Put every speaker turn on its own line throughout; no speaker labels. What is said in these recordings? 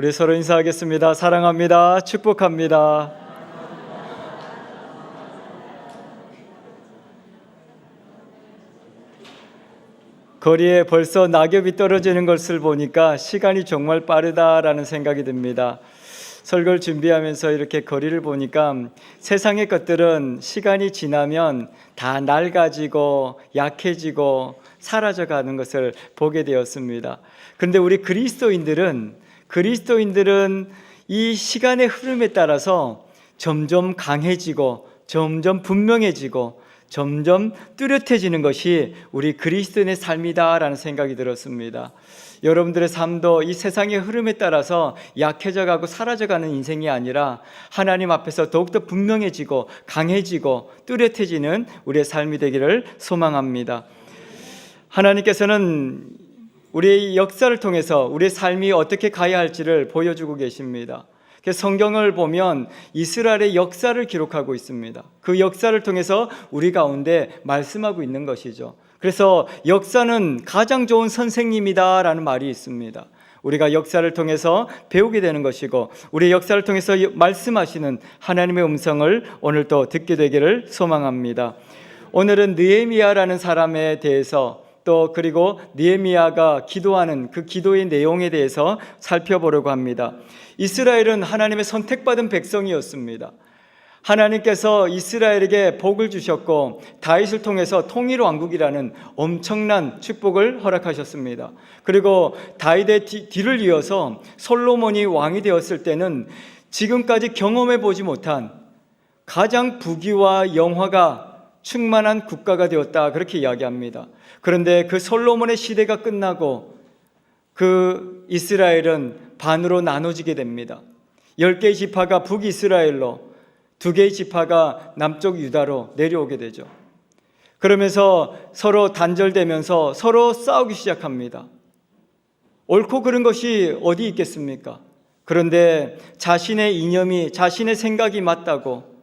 우리 서로 인사하겠습니다. 사랑합니다. 축복합니다. 거리에 벌써 낙엽이 떨어지는 것을 보니까 시간이 정말 빠르다라는 생각이 듭니다. 설교를 준비하면서 이렇게 거리를 보니까 세상의 것들은 시간이 지나면 다 낡아지고 약해지고 사라져가는 것을 보게 되었습니다. 그런데 우리 그리스도인들은 이 시간의 흐름에 따라서 점점 강해지고 점점 분명해지고 점점 뚜렷해지는 것이 우리 그리스도인의 삶이다라는 생각이 들었습니다. 여러분들의 삶도 이 세상의 흐름에 따라서 약해져가고 사라져가는 인생이 아니라 하나님 앞에서 더욱더 분명해지고 강해지고 뚜렷해지는 우리의 삶이 되기를 소망합니다. 하나님께서는 우리의 역사를 통해서 우리의 삶이 어떻게 가야 할지를 보여주고 계십니다. 성경을 보면 이스라엘의 역사를 기록하고 있습니다. 그 역사를 통해서 우리 가운데 말씀하고 있는 것이죠. 그래서 역사는 가장 좋은 선생님이다라는 말이 있습니다. 우리가 역사를 통해서 배우게 되는 것이고 우리의 역사를 통해서 말씀하시는 하나님의 음성을 오늘 또 듣게 되기를 소망합니다. 오늘은 느헤미야라는 사람에 대해서 또 그리고 느헤미야가 기도하는 그 기도의 내용에 대해서 살펴보려고 합니다. 이스라엘은 하나님의 선택받은 백성이었습니다. 하나님께서 이스라엘에게 복을 주셨고 다윗을 통해서 통일 왕국이라는 엄청난 축복을 허락하셨습니다. 그리고 다윗의 뒤를 이어서 솔로몬이 왕이 되었을 때는 지금까지 경험해 보지 못한 가장 부귀와 영화가 충만한 국가가 되었다, 그렇게 이야기합니다. 그런데 그 솔로몬의 시대가 끝나고 그 이스라엘은 반으로 나눠지게 됩니다. 10개의 지파가 북이스라엘로, 2개의 지파가 남쪽 유다로 내려오게 되죠. 그러면서 서로 단절되면서 서로 싸우기 시작합니다. 옳고 그른 것이 어디 있겠습니까? 그런데 자신의 이념이, 자신의 생각이 맞다고,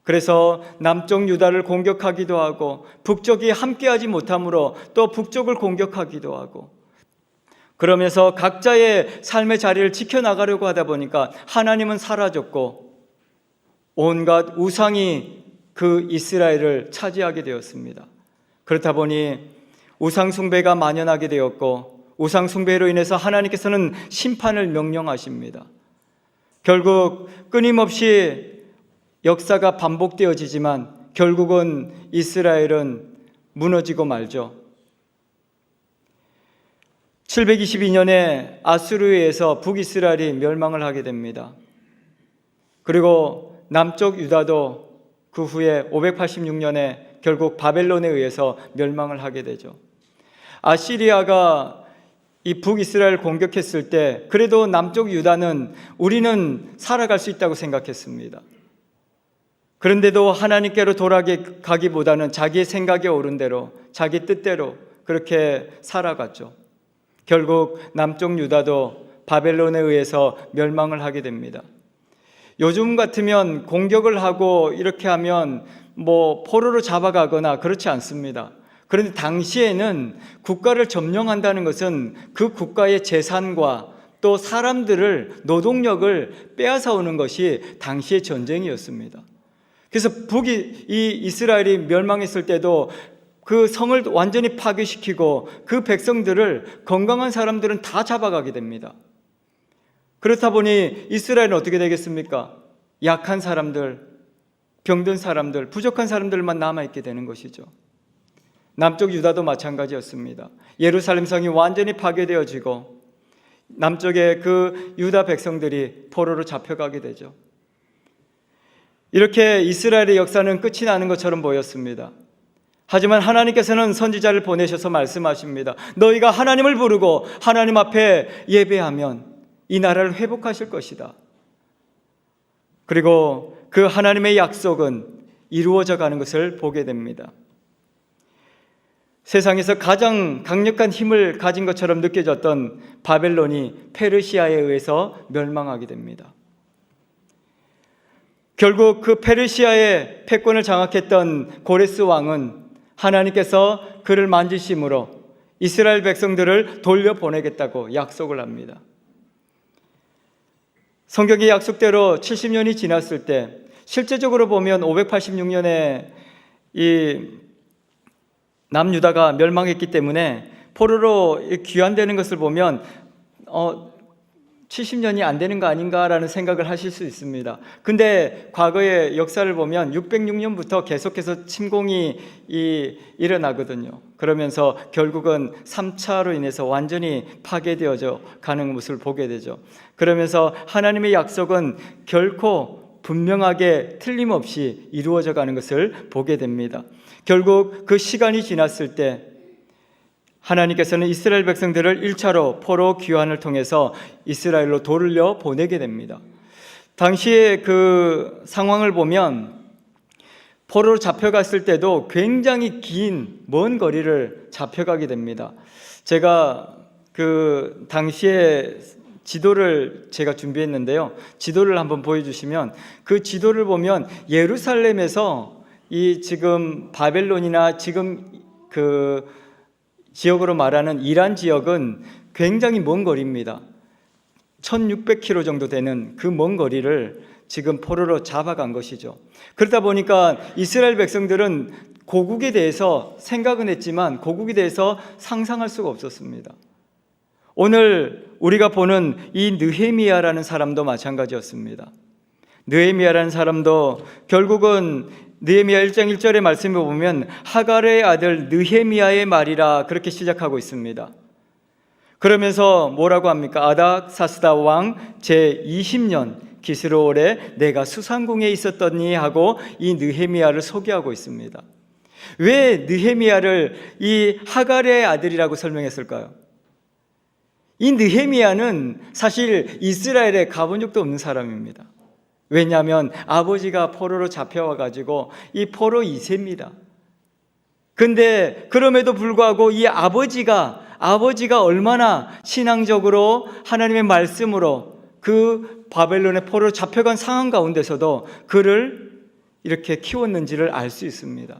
그래서 남쪽 유다를 공격하기도 하고 북쪽이 함께하지 못함으로 또 북쪽을 공격하기도 하고, 그러면서 각자의 삶의 자리를 지켜나가려고 하다 보니까 하나님은 사라졌고 온갖 우상이 그 이스라엘을 차지하게 되었습니다. 그렇다 보니 우상 숭배가 만연하게 되었고 우상 숭배로 인해서 하나님께서는 심판을 명령하십니다. 결국 끊임없이 역사가 반복되어지지만 결국은 이스라엘은 무너지고 말죠. 722년에 아수르에 의해서 북이스라엘이 멸망을 하게 됩니다. 그리고 남쪽 유다도 그 후에 586년에 결국 바벨론에 의해서 멸망을 하게 되죠. 아시리아가 이 북이스라엘을 공격했을 때 그래도 남쪽 유다는 우리는 살아갈 수 있다고 생각했습니다. 그런데도 하나님께로 돌아가기보다는 자기의 생각에 오른 대로, 자기 뜻대로 그렇게 살아갔죠. 결국 남쪽 유다도 바벨론에 의해서 멸망을 하게 됩니다. 요즘 같으면 공격을 하고 이렇게 하면 포로로 잡아가거나 그렇지 않습니다. 그런데 당시에는 국가를 점령한다는 것은 그 국가의 재산과 또 사람들을, 노동력을 빼앗아 오는 것이 당시의 전쟁이었습니다. 그래서 이 이스라엘이 멸망했을 때도 그 성을 완전히 파괴시키고 그 백성들을, 건강한 사람들은 다 잡아가게 됩니다. 그렇다 보니 이스라엘은 어떻게 되겠습니까? 약한 사람들, 병든 사람들, 부족한 사람들만 남아있게 되는 것이죠. 남쪽 유다도 마찬가지였습니다. 예루살렘 성이 완전히 파괴되어지고 남쪽의 그 유다 백성들이 포로로 잡혀가게 되죠. 이렇게 이스라엘의 역사는 끝이 나는 것처럼 보였습니다. 하지만 하나님께서는 선지자를 보내셔서 말씀하십니다. 너희가 하나님을 부르고 하나님 앞에 예배하면 이 나라를 회복하실 것이다. 그리고 그 하나님의 약속은 이루어져 가는 것을 보게 됩니다. 세상에서 가장 강력한 힘을 가진 것처럼 느껴졌던 바벨론이 페르시아에 의해서 멸망하게 됩니다. 결국 그 페르시아의 패권을 장악했던 고레스 왕은 하나님께서 그를 만지심으로 이스라엘 백성들을 돌려보내겠다고 약속을 합니다. 성경의 약속대로 70년이 지났을 때 실제적으로 보면 586년에 이 남유다가 멸망했기 때문에 포로로 귀환되는 것을 보면 70년이 안 되는 거 아닌가라는 생각을 하실 수 있습니다. 근데 과거의 역사를 보면 606년부터 계속해서 침공이 일어나거든요. 그러면서 결국은 3차로 인해서 완전히 파괴되어져 가는 모습을 보게 되죠. 그러면서 하나님의 약속은 결코 분명하게 틀림없이 이루어져 가는 것을 보게 됩니다. 결국 그 시간이 지났을 때 하나님께서는 이스라엘 백성들을 1차로 포로 귀환을 통해서 이스라엘로 돌려 보내게 됩니다. 당시의 그 상황을 보면 포로로 잡혀갔을 때도 굉장히 긴 먼 거리를 잡혀가게 됩니다. 제가 그 당시에 지도를 제가 준비했는데요. 지도를 한번 보여주시면 그 지도를 보면 예루살렘에서 이 지금 바벨론이나 지금 그 지역으로 말하는 이란 지역은 굉장히 먼 거리입니다. 1600km 정도 되는 그 먼 거리를 지금 포로로 잡아간 것이죠. 그러다 보니까 이스라엘 백성들은 고국에 대해서 생각은 했지만 고국에 대해서 상상할 수가 없었습니다. 오늘 우리가 보는 이 느헤미야라는 사람도 마찬가지였습니다. 느헤미야라는 사람도 결국은 느헤미야 1장 1절의 말씀을 보면 하갈의 아들 느헤미야의 말이라 그렇게 시작하고 있습니다. 그러면서 뭐라고 합니까? 아닥사스다 왕 제20년 기스로올에 내가 수상궁에 있었더니 하고 이 느헤미야를 소개하고 있습니다. 왜 느헤미야를 이 하갈의 아들이라고 설명했을까요? 이 느헤미야는 사실 이스라엘에 가본 적도 없는 사람입니다. 왜냐하면 아버지가 포로로 잡혀와가지고 이 포로 2세입니다. 근데 그럼에도 불구하고 이 아버지가 얼마나 신앙적으로 하나님의 말씀으로 그 바벨론의 포로로 잡혀간 상황 가운데서도 그를 이렇게 키웠는지를 알 수 있습니다.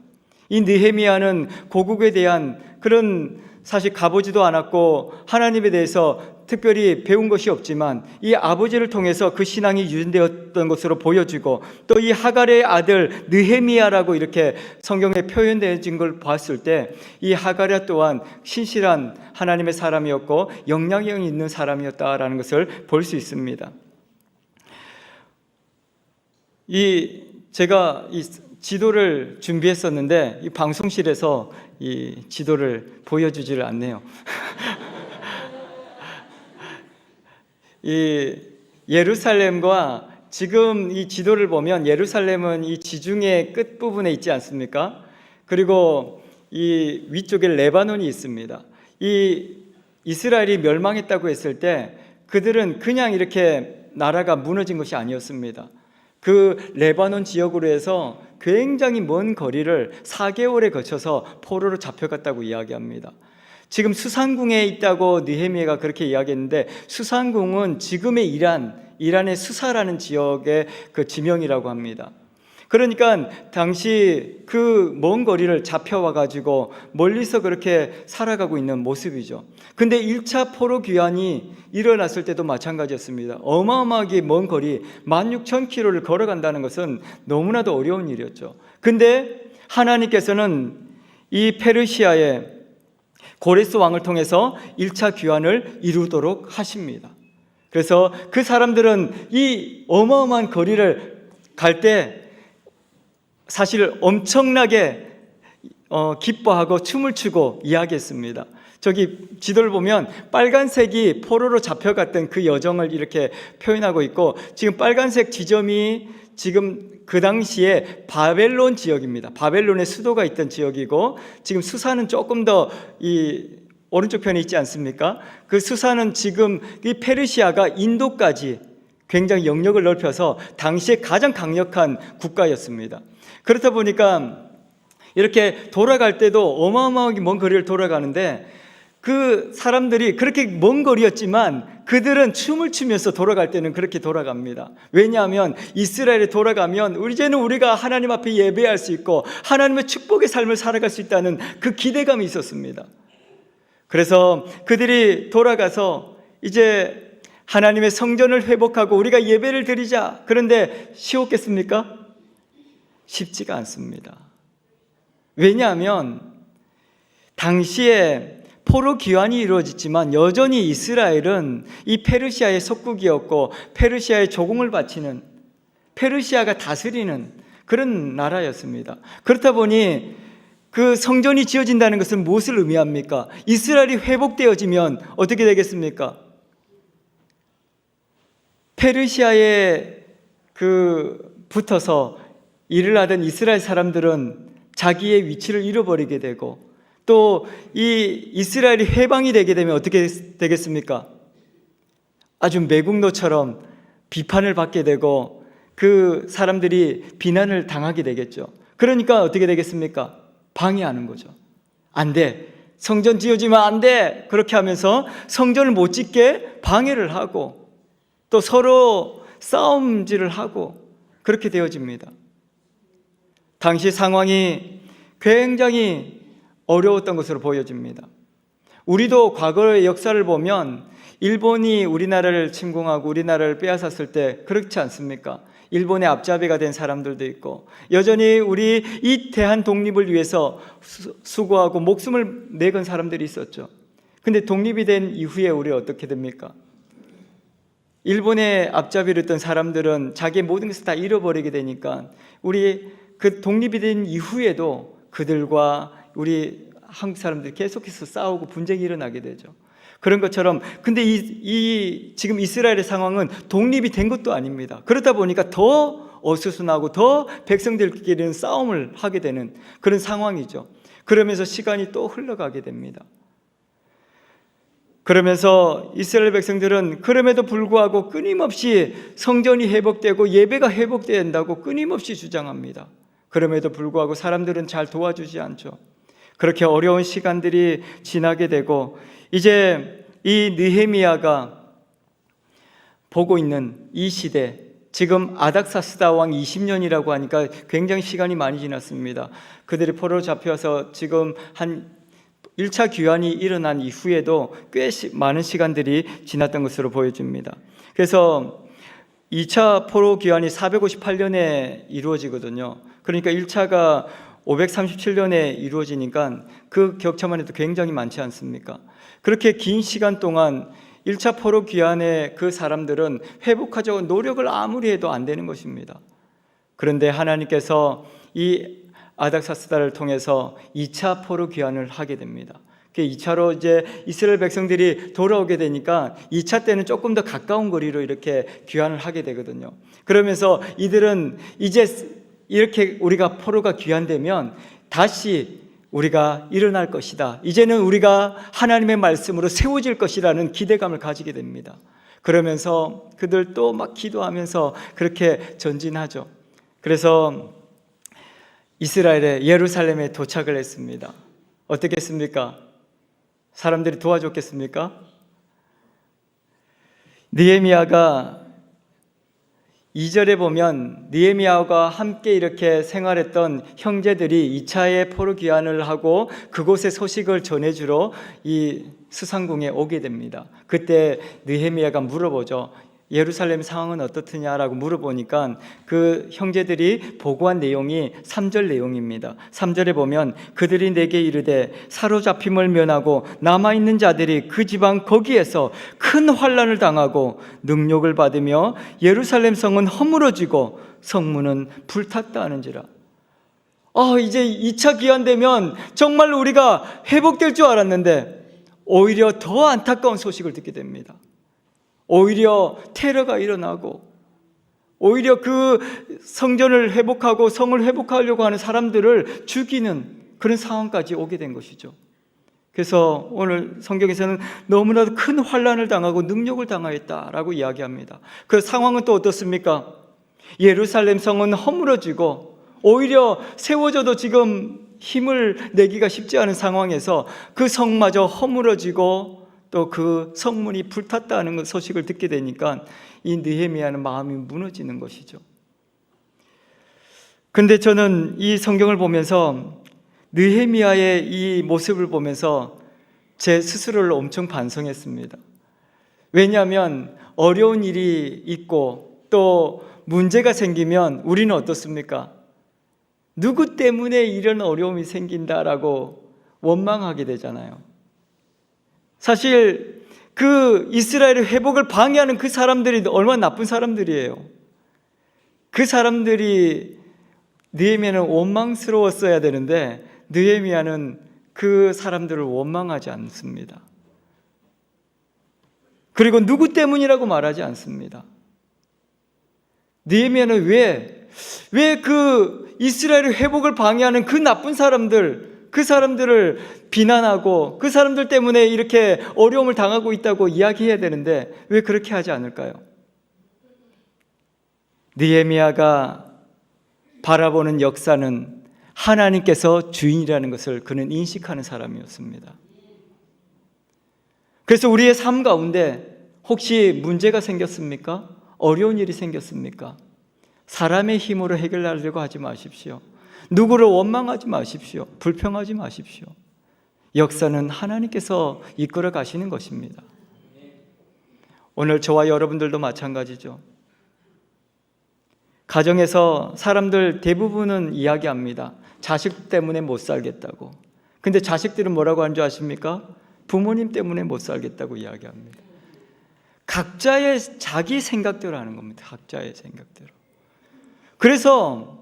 이 느헤미야는 고국에 대한 그런 사실 가보지도 않았고 하나님에 대해서 특별히 배운 것이 없지만 이 아버지를 통해서 그 신앙이 유전되었던 것으로 보여지고 또 이 하갈의 아들 느헤미야라고 이렇게 성경에 표현되어진 걸 봤을 때 이 하갈야 또한 신실한 하나님의 사람이었고 영향력이 있는 사람이었다라는 것을 볼 수 있습니다. 제가 이 지도를 준비했었는데 이 방송실에서 이 지도를 보여주지를 않네요. 이 예루살렘과 지금 이 지도를 보면 예루살렘은 이 지중해 끝부분에 있지 않습니까? 그리고 이 위쪽에 레바논이 있습니다. 이 이스라엘이 멸망했다고 했을 때 그들은 그냥 이렇게 나라가 무너진 것이 아니었습니다. 그 레바논 지역으로 해서 굉장히 먼 거리를 4개월에 거쳐서 포로로 잡혀갔다고 이야기합니다. 지금 수산궁에 있다고 느헤미야가 그렇게 이야기했는데 수산궁은 지금의 이란의 수사라는 지역의 그 지명이라고 합니다. 그러니까 당시 그 먼 거리를 잡혀와 가지고 멀리서 그렇게 살아가고 있는 모습이죠. 근데 1차 포로 귀환이 일어났을 때도 마찬가지였습니다. 어마어마하게 먼 거리 16,000km를 걸어간다는 것은 너무나도 어려운 일이었죠. 근데 하나님께서는 이 페르시아의 고레스 왕을 통해서 1차 귀환을 이루도록 하십니다. 그래서 그 사람들은 이 어마어마한 거리를 갈 때 사실 엄청나게 기뻐하고 춤을 추고 이야기했습니다. 저기 지도를 보면 빨간색이 포로로 잡혀갔던 그 여정을 이렇게 표현하고 있고 지금 빨간색 지점이 지금 그 당시에 바벨론 지역입니다. 바벨론의 수도가 있던 지역이고 지금 수사는 조금 더 이 오른쪽 편에 있지 않습니까? 그 수사는 지금 이 페르시아가 인도까지 굉장히 영역을 넓혀서 당시에 가장 강력한 국가였습니다. 그렇다 보니까 이렇게 돌아갈 때도 어마어마하게 먼 거리를 돌아가는데 그 사람들이 그렇게 먼 거리였지만 그들은 춤을 추면서 돌아갈 때는 그렇게 돌아갑니다. 왜냐하면 이스라엘에 돌아가면 이제는 우리가 하나님 앞에 예배할 수 있고 하나님의 축복의 삶을 살아갈 수 있다는 그 기대감이 있었습니다. 그래서 그들이 돌아가서 이제 하나님의 성전을 회복하고 우리가 예배를 드리자. 그런데 쉬웠겠습니까? 쉽지가 않습니다. 왜냐하면 당시에 포로 귀환이 이루어졌지만 여전히 이스라엘은 이 페르시아의 속국이었고 페르시아의 조공을 바치는, 페르시아가 다스리는 그런 나라였습니다. 그렇다 보니 그 성전이 지어진다는 것은 무엇을 의미합니까? 이스라엘이 회복되어지면 어떻게 되겠습니까? 페르시아에 붙어서 일을 하던 이스라엘 사람들은 자기의 위치를 잃어버리게 되고, 또 이 이스라엘이 해방이 되게 되면 어떻게 되겠습니까? 아주 매국노처럼 비판을 받게 되고 그 사람들이 비난을 당하게 되겠죠. 그러니까 어떻게 되겠습니까? 방해하는 거죠. 안 돼. 성전 지어지면 안 돼. 그렇게 하면서 성전을 못 짓게 방해를 하고 또 서로 싸움질을 하고 그렇게 되어집니다. 당시 상황이 굉장히 어려웠던 것으로 보여집니다. 우리도 과거의 역사를 보면 일본이 우리나라를 침공하고 우리나라를 빼앗았을 때 그렇지 않습니까? 일본의 앞잡이가 된 사람들도 있고 여전히 우리 이 대한 독립을 위해서 수고하고 목숨을 내건 사람들이 있었죠. 근데 독립이 된 이후에 우리 어떻게 됩니까? 일본의 앞잡이를 했던 사람들은 자기의 모든 것을 다 잃어버리게 되니까 우리 그 독립이 된 이후에도 그들과 우리 한국 사람들이 계속해서 싸우고 분쟁이 일어나게 되죠. 그런 것처럼 근데 지금 이스라엘의 상황은 독립이 된 것도 아닙니다. 그러다 보니까 더 어수선하고 더 백성들끼리는 싸움을 하게 되는 그런 상황이죠. 그러면서 시간이 또 흘러가게 됩니다. 그러면서 이스라엘 백성들은 그럼에도 불구하고 끊임없이 성전이 회복되고 예배가 회복된다고 끊임없이 주장합니다. 그럼에도 불구하고 사람들은 잘 도와주지 않죠. 그렇게 어려운 시간들이 지나게 되고 이제 이 느헤미야가 보고 있는 이 시대, 지금 아닥사스다 왕 20년이라고 하니까 굉장히 시간이 많이 지났습니다. 그들이 포로로 잡혀서 지금 한 1차 귀환이 일어난 이후에도 꽤 많은 시간들이 지났던 것으로 보여집니다. 그래서 2차 포로 귀환이 458년에 이루어지거든요. 그러니까 1차가 537년에 이루어지니까 그 격차만 해도 굉장히 많지 않습니까? 그렇게 긴 시간 동안 1차 포로 귀환의 그 사람들은 회복하자고 노력을 아무리 해도 안 되는 것입니다. 그런데 하나님께서 이 아닥사스다를 통해서 2차 포로 귀환을 하게 됩니다. 2차로 이제 이스라엘 백성들이 돌아오게 되니까 2차 때는 조금 더 가까운 거리로 이렇게 귀환을 하게 되거든요. 그러면서 이들은 이제 이렇게 우리가 포로가 귀환되면 다시 우리가 일어날 것이다. 이제는 우리가 하나님의 말씀으로 세워질 것이라는 기대감을 가지게 됩니다. 그러면서 그들도 막 기도하면서 그렇게 전진하죠. 그래서 이스라엘의 예루살렘에 도착을 했습니다. 어떻게 했습니까? 사람들이 도와줬겠습니까? 느헤미야가 2절에 보면 느헤미야와 함께 이렇게 생활했던 형제들이 2차의 포로 귀환을 하고 그곳의 소식을 전해주러 이 수상궁에 오게 됩니다. 그때 느헤미야가 물어보죠. 예루살렘 상황은 어떻느냐라고 물어보니까 그 형제들이 보고한 내용이 3절 내용입니다. 3절에 보면 그들이 내게 이르되 사로잡힘을 면하고 남아있는 자들이 그 지방 거기에서 큰 환난을 당하고 능욕을 받으며 예루살렘 성은 허물어지고 성문은 불탔다 하는지라. 이제 2차 귀환되면 정말 우리가 회복될 줄 알았는데 오히려 더 안타까운 소식을 듣게 됩니다. 오히려 테러가 일어나고 오히려 그 성전을 회복하고 성을 회복하려고 하는 사람들을 죽이는 그런 상황까지 오게 된 것이죠. 그래서 오늘 성경에서는 너무나도 큰 환난을 당하고 능욕을 당하였다라고 이야기합니다. 그 상황은 또 어떻습니까? 예루살렘 성은 허물어지고 오히려 세워져도 지금 힘을 내기가 쉽지 않은 상황에서 그 성마저 허물어지고 또 그 성문이 불탔다는 소식을 듣게 되니까 이 느헤미야는 마음이 무너지는 것이죠. 근데 저는 이 성경을 보면서 느헤미야의 이 모습을 보면서 제 스스로를 엄청 반성했습니다. 왜냐하면 어려운 일이 있고 또 문제가 생기면 우리는 어떻습니까? 누구 때문에 이런 어려움이 생긴다라고 원망하게 되잖아요. 사실 그 이스라엘의 회복을 방해하는 그 사람들이 얼마나 나쁜 사람들이에요. 그 사람들이 느헤미야는 원망스러웠어야 되는데 느헤미야는 그 사람들을 원망하지 않습니다. 그리고 누구 때문이라고 말하지 않습니다. 느헤미야는 왜 그 이스라엘의 회복을 방해하는 그 나쁜 사람들, 그 사람들을 비난하고 그 사람들 때문에 이렇게 어려움을 당하고 있다고 이야기해야 되는데 왜 그렇게 하지 않을까요? 느헤미야가 바라보는 역사는 하나님께서 주인이라는 것을 그는 인식하는 사람이었습니다. 그래서 우리의 삶 가운데 혹시 문제가 생겼습니까? 어려운 일이 생겼습니까? 사람의 힘으로 해결하려고 하지 마십시오. 누구를 원망하지 마십시오. 불평하지 마십시오. 역사는 하나님께서 이끌어 가시는 것입니다. 오늘 저와 여러분들도 마찬가지죠. 가정에서 사람들 대부분은 이야기합니다. 자식 때문에 못 살겠다고. 근데 자식들은 뭐라고 하는 줄 아십니까? 부모님 때문에 못 살겠다고 이야기합니다. 각자의 자기 생각대로 하는 겁니다. 각자의 생각대로. 그래서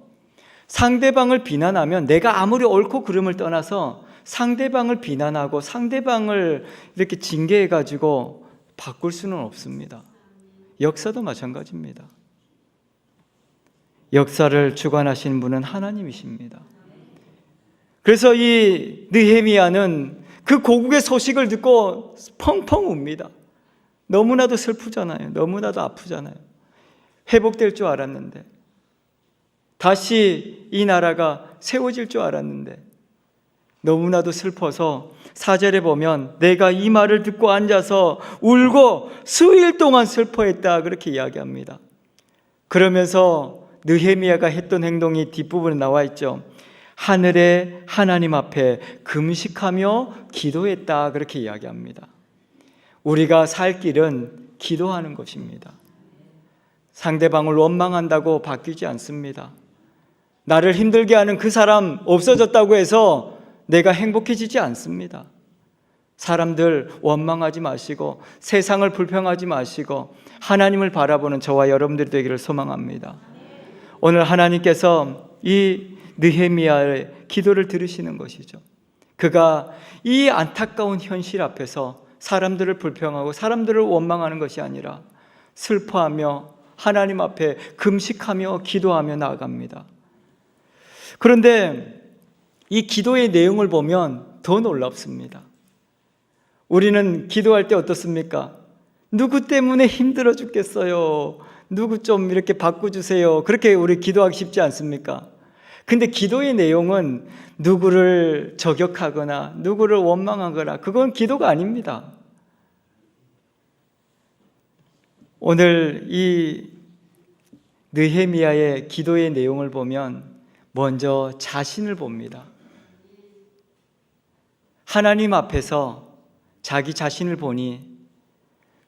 상대방을 비난하면 내가 아무리 옳고 그름을 떠나서 상대방을 비난하고 상대방을 이렇게 징계해가지고 바꿀 수는 없습니다. 역사도 마찬가지입니다. 역사를 주관하신 분은 하나님이십니다. 그래서 이 느헤미야는 그 고국의 소식을 듣고 펑펑 웁니다. 너무나도 슬프잖아요. 너무나도 아프잖아요. 회복될 줄 알았는데, 다시 이 나라가 세워질 줄 알았는데 너무나도 슬퍼서 4절에 보면 내가 이 말을 듣고 앉아서 울고 수일 동안 슬퍼했다 그렇게 이야기합니다. 그러면서 느헤미야가 했던 행동이 뒷부분에 나와 있죠. 하늘의 하나님 앞에 금식하며 기도했다 그렇게 이야기합니다. 우리가 살 길은 기도하는 것입니다. 상대방을 원망한다고 바뀌지 않습니다. 나를 힘들게 하는 그 사람 없어졌다고 해서 내가 행복해지지 않습니다. 사람들 원망하지 마시고 세상을 불평하지 마시고 하나님을 바라보는 저와 여러분들이 되기를 소망합니다. 오늘 하나님께서 이 느헤미야의 기도를 들으시는 것이죠. 그가 이 안타까운 현실 앞에서 사람들을 불평하고 사람들을 원망하는 것이 아니라 슬퍼하며 하나님 앞에 금식하며 기도하며 나아갑니다. 그런데 이 기도의 내용을 보면 더 놀랍습니다. 우리는 기도할 때 어떻습니까? 누구 때문에 힘들어 죽겠어요. 누구 좀 이렇게 바꿔주세요. 그렇게 우리 기도하기 쉽지 않습니까? 근데 기도의 내용은 누구를 저격하거나 누구를 원망하거나 그건 기도가 아닙니다. 오늘 이 느헤미야의 기도의 내용을 보면 먼저 자신을 봅니다. 하나님 앞에서 자기 자신을 보니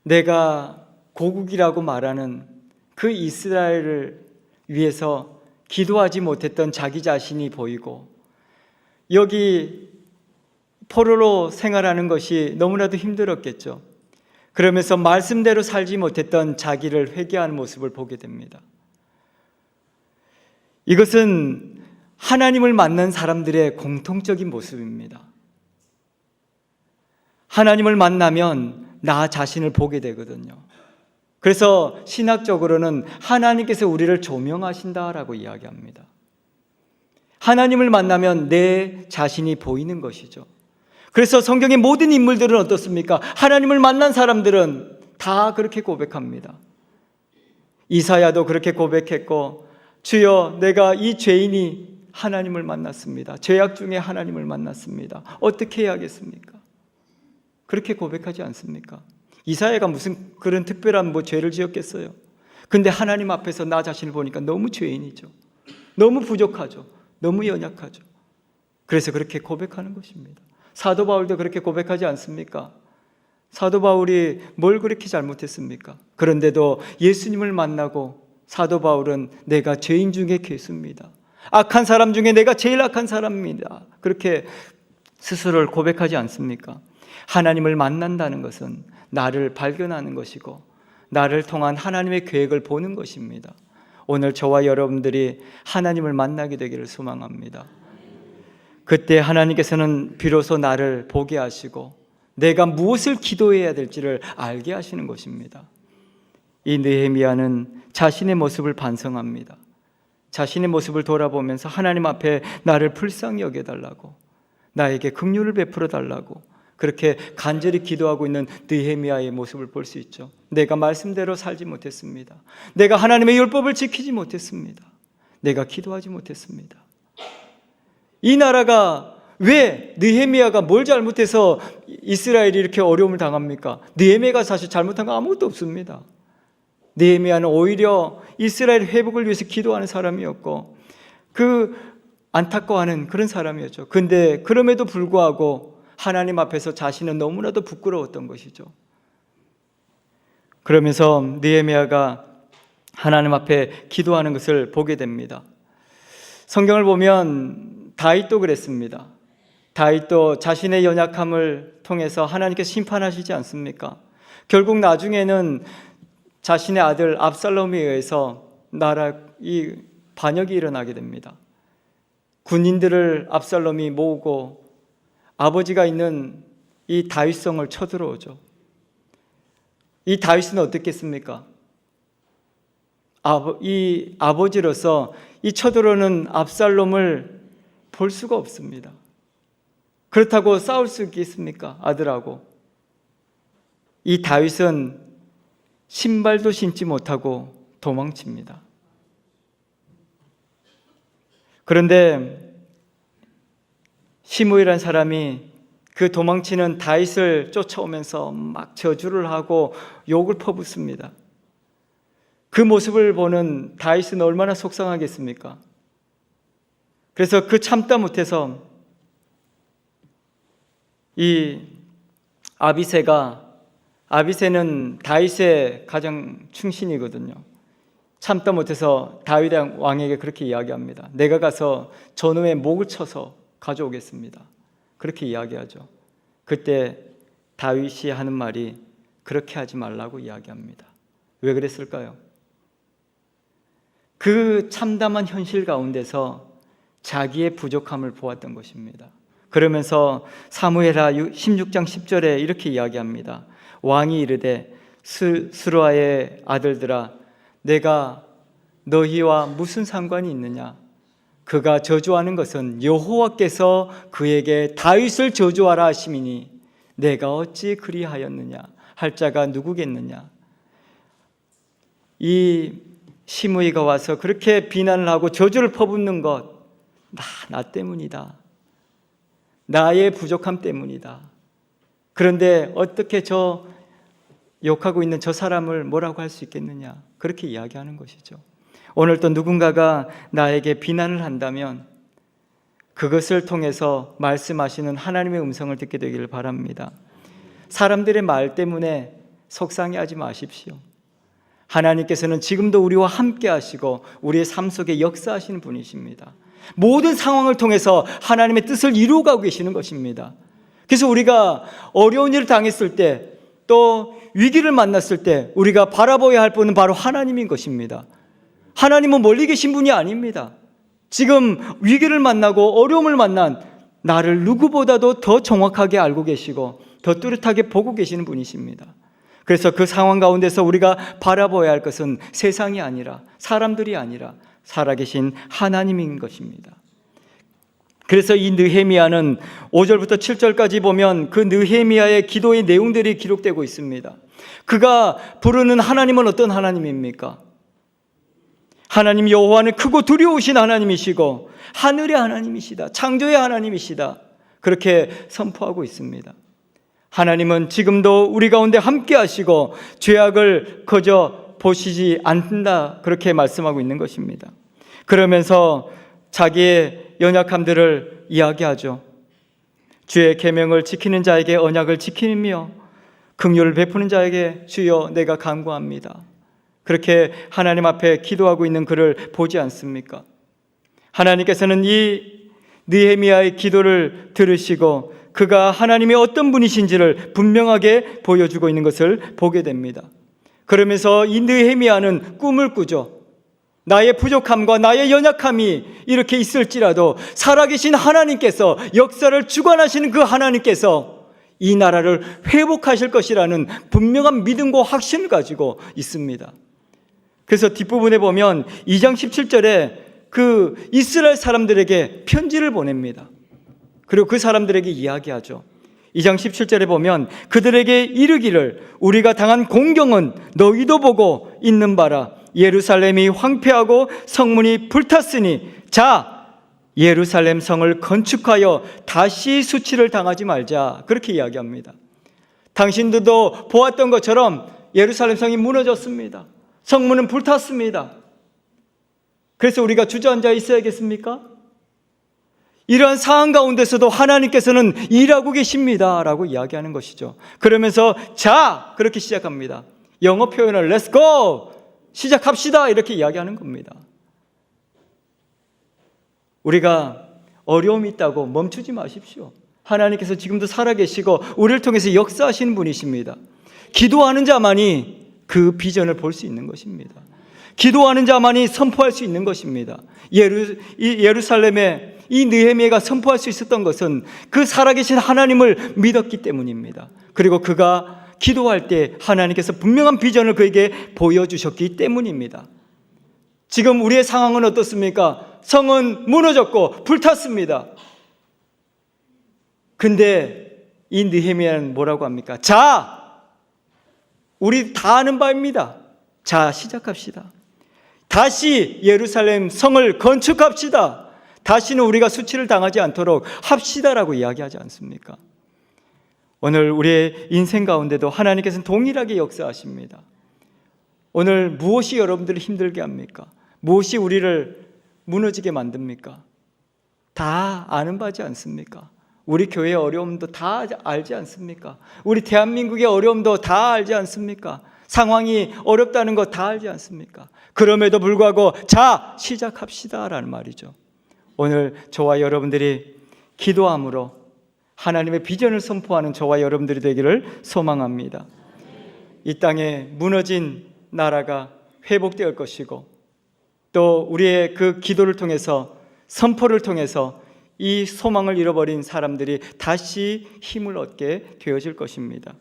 내가 고국이라고 말하는 그 이스라엘을 위해서 기도하지 못했던 자기 자신이 보이고 여기 포로로 생활하는 것이 너무나도 힘들었겠죠. 그러면서 말씀대로 살지 못했던 자기를 회개하는 모습을 보게 됩니다. 이것은 하나님을 만난 사람들의 공통적인 모습입니다. 하나님을 만나면 나 자신을 보게 되거든요. 그래서 신학적으로는 하나님께서 우리를 조명하신다라고 이야기합니다. 하나님을 만나면 내 자신이 보이는 것이죠. 그래서 성경의 모든 인물들은 어떻습니까? 하나님을 만난 사람들은 다 그렇게 고백합니다. 이사야도 그렇게 고백했고, 주여 내가 이 죄인이 하나님을 만났습니다. 죄악 중에 하나님을 만났습니다. 어떻게 해야겠습니까? 그렇게 고백하지 않습니까? 이사야가 무슨 그런 특별한 죄를 지었겠어요? 근데 하나님 앞에서 나 자신을 보니까 너무 죄인이죠. 너무 부족하죠. 너무 연약하죠. 그래서 그렇게 고백하는 것입니다. 사도 바울도 그렇게 고백하지 않습니까? 사도 바울이 뭘 그렇게 잘못했습니까? 그런데도 예수님을 만나고 사도 바울은 내가 죄인 중에 괴수입니다. 악한 사람 중에 내가 제일 악한 사람입니다. 그렇게 스스로를 고백하지 않습니까? 하나님을 만난다는 것은 나를 발견하는 것이고 나를 통한 하나님의 계획을 보는 것입니다. 오늘 저와 여러분들이 하나님을 만나게 되기를 소망합니다. 그때 하나님께서는 비로소 나를 보게 하시고 내가 무엇을 기도해야 될지를 알게 하시는 것입니다. 이 느헤미야는 자신의 모습을 반성합니다. 자신의 모습을 돌아보면서 하나님 앞에 나를 불쌍히 여겨달라고, 나에게 긍휼을 베풀어 달라고 그렇게 간절히 기도하고 있는 느헤미야의 모습을 볼 수 있죠. 내가 말씀대로 살지 못했습니다. 내가 하나님의 율법을 지키지 못했습니다. 내가 기도하지 못했습니다. 이 나라가 왜, 느헤미야가 뭘 잘못해서 이스라엘이 이렇게 어려움을 당합니까? 느헤미야가 사실 잘못한 거 아무것도 없습니다. 느헤미야는 오히려 이스라엘 회복을 위해서 기도하는 사람이었고 안타까워하는 그런 사람이었죠. 근데 그럼에도 불구하고 하나님 앞에서 자신은 너무나도 부끄러웠던 것이죠. 그러면서 느헤미야가 하나님 앞에 기도하는 것을 보게 됩니다. 성경을 보면 다윗도 그랬습니다. 다윗도 자신의 연약함을 통해서 하나님께서 심판하시지 않습니까? 결국 나중에는 자신의 아들 압살롬에 의해서 이 반역이 일어나게 됩니다. 군인들을 압살롬이 모으고 아버지가 있는 이 다윗성을 쳐들어오죠. 이 다윗은 어떻겠습니까? 이 아버지로서 이 쳐들어오는 압살롬을 볼 수가 없습니다. 그렇다고 싸울 수 있겠습니까? 아들하고. 이 다윗은 신발도 신지 못하고 도망칩니다. 그런데 시므이라는 사람이 그 도망치는 다윗을 쫓아오면서 막 저주를 하고 욕을 퍼붓습니다. 그 모습을 보는 다윗은 얼마나 속상하겠습니까? 그래서 그 참다 못해서 이 아비새는 다윗의 가장 충신이거든요. 참다 못해서 다윗 왕에게 그렇게 이야기합니다. 내가 가서 저놈의 목을 쳐서 가져오겠습니다. 그렇게 이야기하죠. 그때 다윗이 하는 말이 그렇게 하지 말라고 이야기합니다. 왜 그랬을까요? 그 참담한 현실 가운데서 자기의 부족함을 보았던 것입니다. 그러면서 사무엘하 16장 10절에 이렇게 이야기합니다. 왕이 이르되 스루아의 아들들아 내가 너희와 무슨 상관이 있느냐? 그가 저주하는 것은 여호와께서 그에게 다윗을 저주하라 하심이니 내가 어찌 그리하였느냐? 할 자가 누구겠느냐? 이 시므이가 와서 그렇게 비난을 하고 저주를 퍼붓는 것, 나 때문이다. 나의 부족함 때문이다. 그런데 어떻게 저 욕하고 있는 저 사람을 뭐라고 할 수 있겠느냐? 그렇게 이야기하는 것이죠. 오늘 또 누군가가 나에게 비난을 한다면 그것을 통해서 말씀하시는 하나님의 음성을 듣게 되기를 바랍니다. 사람들의 말 때문에 속상해하지 마십시오. 하나님께서는 지금도 우리와 함께 하시고 우리의 삶 속에 역사하시는 분이십니다. 모든 상황을 통해서 하나님의 뜻을 이루어가고 계시는 것입니다. 그래서 우리가 어려운 일을 당했을 때 또 위기를 만났을 때 우리가 바라봐야 할 분은 바로 하나님인 것입니다. 하나님은 멀리 계신 분이 아닙니다. 지금 위기를 만나고 어려움을 만난 나를 누구보다도 더 정확하게 알고 계시고 더 뚜렷하게 보고 계시는 분이십니다. 그래서 그 상황 가운데서 우리가 바라봐야 할 것은 세상이 아니라 사람들이 아니라 살아계신 하나님인 것입니다. 그래서 이 느헤미야는 5절부터 7절까지 보면 그 느헤미야의 기도의 내용들이 기록되고 있습니다. 그가 부르는 하나님은 어떤 하나님입니까? 하나님 여호와는 크고 두려우신 하나님이시고 하늘의 하나님이시다. 창조의 하나님이시다. 그렇게 선포하고 있습니다. 하나님은 지금도 우리 가운데 함께 하시고 죄악을 거저 보시지 않는다. 그렇게 말씀하고 있는 것입니다. 그러면서 자기의 연약함들을 이야기하죠. 주의 계명을 지키는 자에게 언약을 지키며 긍휼을 베푸는 자에게 주여 내가 간구합니다. 그렇게 하나님 앞에 기도하고 있는 그를 보지 않습니까? 하나님께서는 이 느헤미야의 기도를 들으시고 그가 하나님이 어떤 분이신지를 분명하게 보여주고 있는 것을 보게 됩니다. 그러면서 이 느헤미야는 꿈을 꾸죠. 나의 부족함과 나의 연약함이 이렇게 있을지라도 살아계신 하나님께서, 역사를 주관하시는 그 하나님께서 이 나라를 회복하실 것이라는 분명한 믿음과 확신을 가지고 있습니다. 그래서 뒷부분에 보면 2장 17절에 그 이스라엘 사람들에게 편지를 보냅니다. 그리고 그 사람들에게 이야기하죠. 2장 17절에 보면 그들에게 이르기를 우리가 당한 공경은 너희도 보고 있는 바라. 예루살렘이 황폐하고 성문이 불탔으니 자 예루살렘 성을 건축하여 다시 수치를 당하지 말자. 그렇게 이야기합니다. 당신들도 보았던 것처럼 예루살렘 성이 무너졌습니다. 성문은 불탔습니다. 그래서 우리가 주저앉아 있어야겠습니까? 이러한 상황 가운데서도 하나님께서는 일하고 계십니다 라고 이야기하는 것이죠. 그러면서 자 그렇게 시작합니다. 영어 표현을 Let's go! 시작합시다 이렇게 이야기하는 겁니다. 우리가 어려움이 있다고 멈추지 마십시오. 하나님께서 지금도 살아계시고 우리를 통해서 역사하시는 분이십니다. 기도하는 자만이 그 비전을 볼 수 있는 것입니다. 기도하는 자만이 선포할 수 있는 것입니다. 예루살렘에 이 느헤미야가 선포할 수 있었던 것은 그 살아계신 하나님을 믿었기 때문입니다. 그리고 그가 기도할 때 하나님께서 분명한 비전을 그에게 보여주셨기 때문입니다. 지금 우리의 상황은 어떻습니까? 성은 무너졌고 불탔습니다. 근데 이 느헤미야는 뭐라고 합니까? 자, 우리 다 아는 바입니다. 자, 시작합시다. 다시 예루살렘 성을 건축합시다. 다시는 우리가 수치를 당하지 않도록 합시다라고 이야기하지 않습니까? 오늘 우리의 인생 가운데도 하나님께서는 동일하게 역사하십니다. 오늘 무엇이 여러분들을 힘들게 합니까? 무엇이 우리를 무너지게 만듭니까? 다 아는 바지 않습니까? 우리 교회의 어려움도 다 알지 않습니까? 우리 대한민국의 어려움도 다 알지 않습니까? 상황이 어렵다는 거 다 알지 않습니까? 그럼에도 불구하고 자 시작합시다 라는 말이죠. 오늘 저와 여러분들이 기도함으로 하나님의 비전을 선포하는 저와 여러분들이 되기를 소망합니다. 이 땅에 무너진 나라가 회복될 것이고 또 우리의 그 기도를 통해서 선포를 통해서 이 소망을 잃어버린 사람들이 다시 힘을 얻게 되어질 것입니다.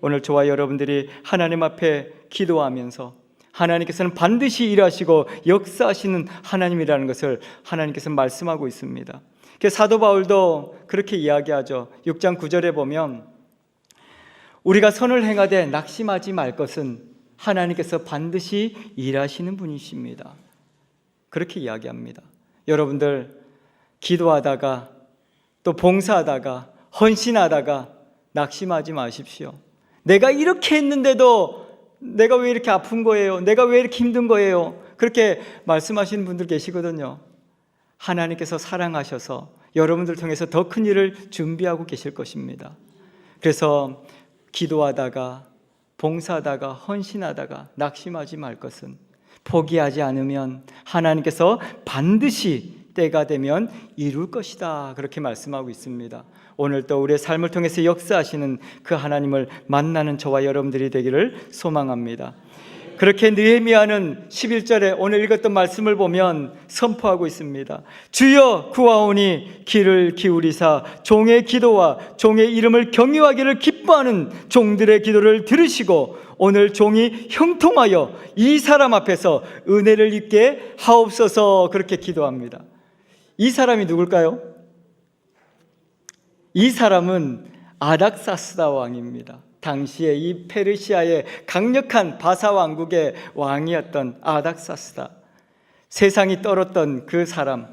오늘 저와 여러분들이 하나님 앞에 기도하면서 하나님께서는 반드시 일하시고 역사하시는 하나님이라는 것을 하나님께서 말씀하고 있습니다. 사도 바울도 그렇게 이야기하죠. 6장 9절에 보면 우리가 선을 행하되 낙심하지 말 것은 하나님께서 반드시 일하시는 분이십니다. 그렇게 이야기합니다. 여러분들 기도하다가 또 봉사하다가 헌신하다가 낙심하지 마십시오. 내가 이렇게 했는데도 내가 왜 이렇게 아픈 거예요? 내가 왜 이렇게 힘든 거예요? 그렇게 말씀하시는 분들 계시거든요. 하나님께서 사랑하셔서 여러분들 통해서 더 큰 일을 준비하고 계실 것입니다. 그래서 기도하다가 봉사하다가 헌신하다가 낙심하지 말 것은 포기하지 않으면 하나님께서 반드시 때가 되면 이룰 것이다 그렇게 말씀하고 있습니다. 오늘 또 우리의 삶을 통해서 역사하시는 그 하나님을 만나는 저와 여러분들이 되기를 소망합니다. 그렇게 느헤미야는 11절에 오늘 읽었던 말씀을 보면 선포하고 있습니다. 주여 구하오니 귀를 기울이사 종의 기도와 종의 이름을 경유하기를 기뻐하는 종들의 기도를 들으시고 오늘 종이 형통하여 이 사람 앞에서 은혜를 입게 하옵소서 그렇게 기도합니다. 이 사람이 누굴까요? 이 사람은 아닥사스다 왕입니다. 당시에 이 페르시아의 강력한 바사 왕국의 왕이었던 아닥사스다. 세상이 떨었던 그 사람.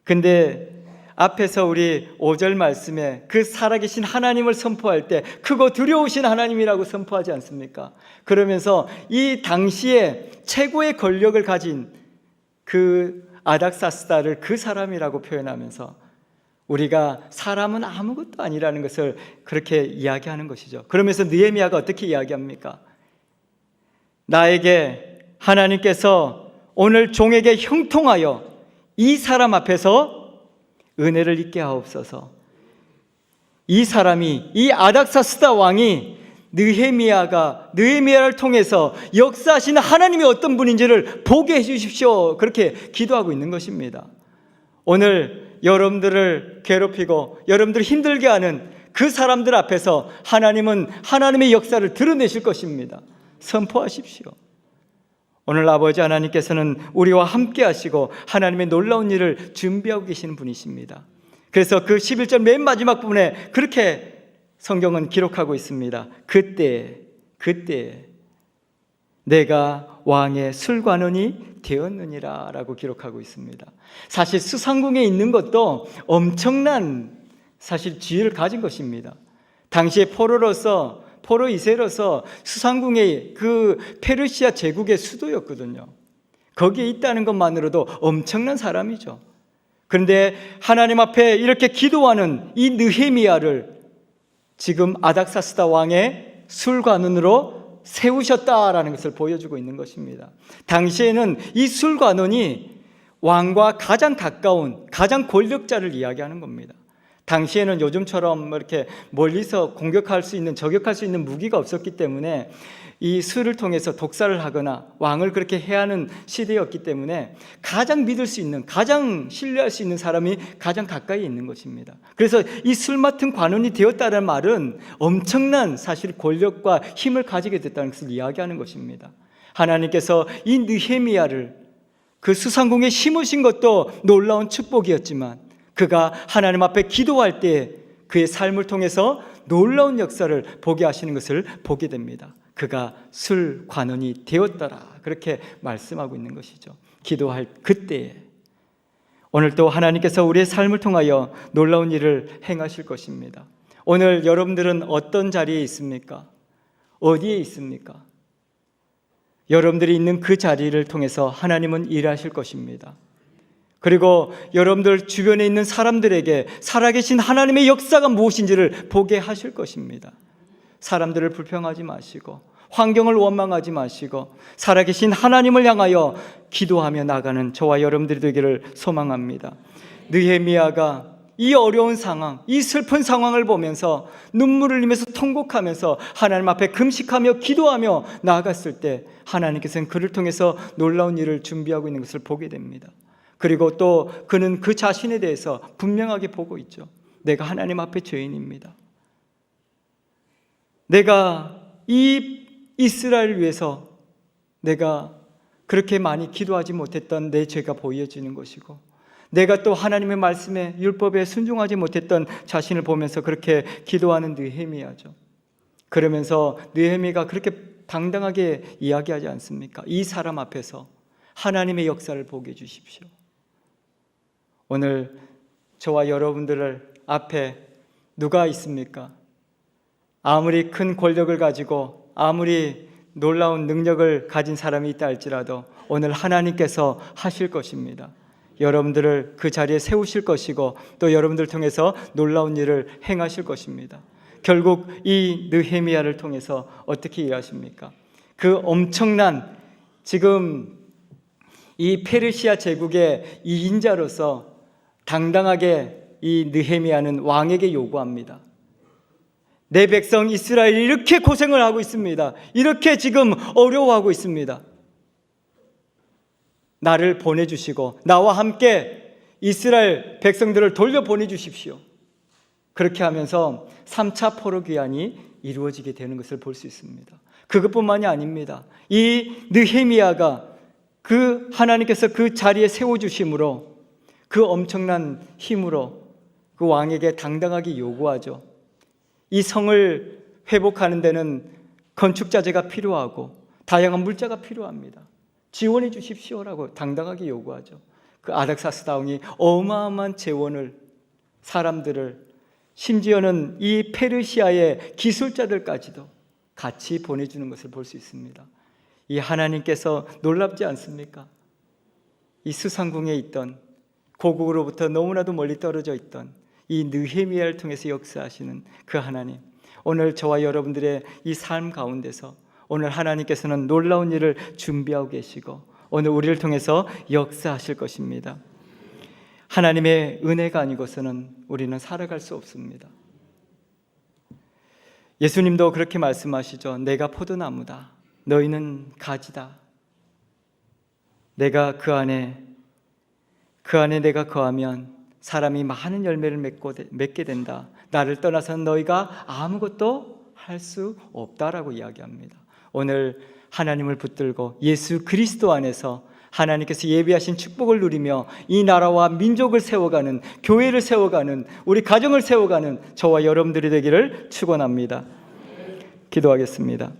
근데 앞에서 우리 5절 말씀에 그 살아계신 하나님을 선포할 때 크고 두려우신 하나님이라고 선포하지 않습니까? 그러면서 이 당시에 최고의 권력을 가진 그 아닥사스다를 그 사람이라고 표현하면서 우리가 사람은 아무것도 아니라는 것을 그렇게 이야기하는 것이죠. 그러면서 느헤미야가 어떻게 이야기합니까? 나에게 하나님께서 오늘 종에게 형통하여 이 사람 앞에서 은혜를 입게 하옵소서. 이 사람이, 이 아닥사스다 왕이 느헤미야를 통해서 역사하시는 하나님이 어떤 분인지를 보게 해주십시오. 그렇게 기도하고 있는 것입니다. 오늘 여러분들을 괴롭히고 여러분들을 힘들게 하는 그 사람들 앞에서 하나님은 하나님의 역사를 드러내실 것입니다. 선포하십시오. 오늘 아버지 하나님께서는 우리와 함께 하시고 하나님의 놀라운 일을 준비하고 계시는 분이십니다. 그래서 그 11절 맨 마지막 부분에 그렇게 성경은 기록하고 있습니다. 그때 내가 왕의 술관원이 되었느니라 라고 기록하고 있습니다. 사실 수상궁에 있는 것도 엄청난 사실 지위를 가진 것입니다. 당시에 포로 2세로서 수상궁의 그 페르시아 제국의 수도였거든요. 거기에 있다는 것만으로도 엄청난 사람이죠. 그런데 하나님 앞에 이렇게 기도하는 이 느헤미야를 지금 아닥사스다 왕의 술관원으로 세우셨다라는 것을 보여주고 있는 것입니다. 당시에는 이 술관원이 왕과 가장 가까운 가장 권력자를 이야기하는 겁니다. 당시에는 요즘처럼 이렇게 멀리서 공격할 수 있는, 저격할 수 있는 무기가 없었기 때문에 이 술을 통해서 독살을 하거나 왕을 그렇게 해하는 시대였기 때문에 가장 믿을 수 있는, 가장 신뢰할 수 있는 사람이 가장 가까이 있는 것입니다. 그래서 이 술 맡은 관원이 되었다는 말은 엄청난 사실 권력과 힘을 가지게 됐다는 것을 이야기하는 것입니다. 하나님께서 이 느헤미야를 그 수상궁에 심으신 것도 놀라운 축복이었지만 그가 하나님 앞에 기도할 때 그의 삶을 통해서 놀라운 역사를 보게 하시는 것을 보게 됩니다. 그가 술관원이 되었더라 그렇게 말씀하고 있는 것이죠. 기도할 그때에 오늘 또 하나님께서 우리의 삶을 통하여 놀라운 일을 행하실 것입니다. 오늘 여러분들은 어떤 자리에 있습니까? 어디에 있습니까? 여러분들이 있는 그 자리를 통해서 하나님은 일하실 것입니다. 그리고 여러분들 주변에 있는 사람들에게 살아계신 하나님의 역사가 무엇인지를 보게 하실 것입니다. 사람들을 불평하지 마시고 환경을 원망하지 마시고 살아계신 하나님을 향하여 기도하며 나가는 저와 여러분들이 되기를 소망합니다. 느헤미야가 이 어려운 상황, 이 슬픈 상황을 보면서 눈물을 흘리면서 통곡하면서 하나님 앞에 금식하며 기도하며 나아갔을 때 하나님께서는 그를 통해서 놀라운 일을 준비하고 있는 것을 보게 됩니다. 그리고 또 그는 그 자신에 대해서 분명하게 보고 있죠. 내가 하나님 앞에 죄인입니다. 내가 이 이스라엘을 위해서 내가 그렇게 많이 기도하지 못했던 내 죄가 보여지는 것이고 내가 또 하나님의 말씀에 율법에 순종하지 못했던 자신을 보면서 그렇게 기도하는 느헤미야죠. 그러면서 느헤미야가 그렇게 당당하게 이야기하지 않습니까? 이 사람 앞에서 하나님의 역사를 보게 해주십시오. 오늘 저와 여러분들 앞에 누가 있습니까? 아무리 큰 권력을 가지고 아무리 놀라운 능력을 가진 사람이 있다 할지라도 오늘 하나님께서 하실 것입니다. 여러분들을 그 자리에 세우실 것이고 또 여러분들 통해서 놀라운 일을 행하실 것입니다. 결국 이 느헤미야를 통해서 어떻게 일하십니까? 그 엄청난 지금 이 페르시아 제국의 2인자로서 당당하게 이 느헤미야는 왕에게 요구합니다. 내 백성 이스라엘이 이렇게 고생을 하고 있습니다. 이렇게 지금 어려워하고 있습니다. 나를 보내주시고 나와 함께 이스라엘 백성들을 돌려보내주십시오. 그렇게 하면서 3차 포로 귀환이 이루어지게 되는 것을 볼 수 있습니다. 그것뿐만이 아닙니다. 이 느헤미야가 그 하나님께서 그 자리에 세워주심으로 그 엄청난 힘으로 그 왕에게 당당하게 요구하죠. 이 성을 회복하는 데는 건축자재가 필요하고 다양한 물자가 필요합니다. 지원해 주십시오라고 당당하게 요구하죠. 그 아닥사스다 왕이 어마어마한 재원을 사람들을 심지어는 이 페르시아의 기술자들까지도 같이 보내주는 것을 볼 수 있습니다. 이 하나님께서 놀랍지 않습니까? 이 수상궁에 있던 고국으로부터 너무나도 멀리 떨어져 있던 이 느헤미야를 통해서 역사하시는 그 하나님, 오늘 저와 여러분들의 이 삶 가운데서 오늘 하나님께서는 놀라운 일을 준비하고 계시고 오늘 우리를 통해서 역사하실 것입니다. 하나님의 은혜가 아니고서는 우리는 살아갈 수 없습니다. 예수님도 그렇게 말씀하시죠. 내가 포도나무다, 너희는 가지다. 내가 그 안에 내가 거하면 사람이 많은 열매를 맺게 된다. 나를 떠나서는 너희가 아무것도 할 수 없다라고 이야기합니다. 오늘 하나님을 붙들고 예수 그리스도 안에서 하나님께서 예비하신 축복을 누리며 이 나라와 민족을 세워가는, 교회를 세워가는, 우리 가정을 세워가는 저와 여러분들이 되기를 축원합니다. 기도하겠습니다.